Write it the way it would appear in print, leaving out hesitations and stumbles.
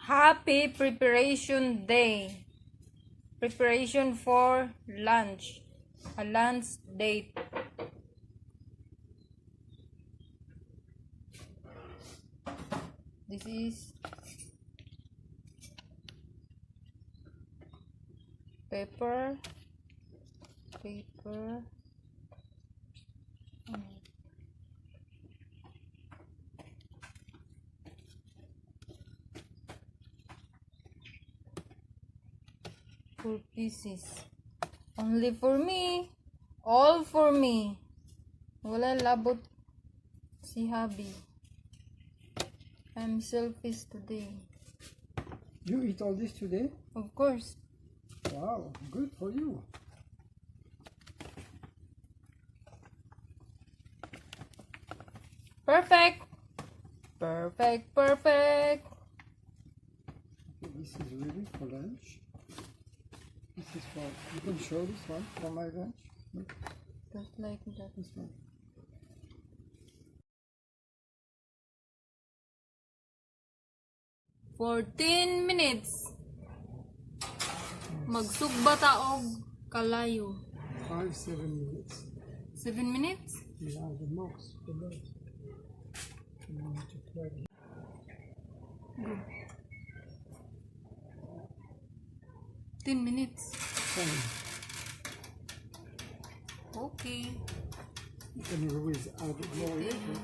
Happy preparation day. Preparation for lunch. A lunch date. This is paper. Four pieces. Only for me. All for me. Wala labot si hubby. I'm selfish today. You eat all this today? Of course. Wow, good for you. Perfect. Perfect. Perfect. Okay, this is ready for lunch. This is for, you can show this one for my lunch. Look, Just like that. this one. For 10 minutes. Magsugba taog kalayo. 5-7 minutes. 7 minutes? Yeah, the most. The most. You want to try it. 10 minutes. 10. Okay. You can always add more later.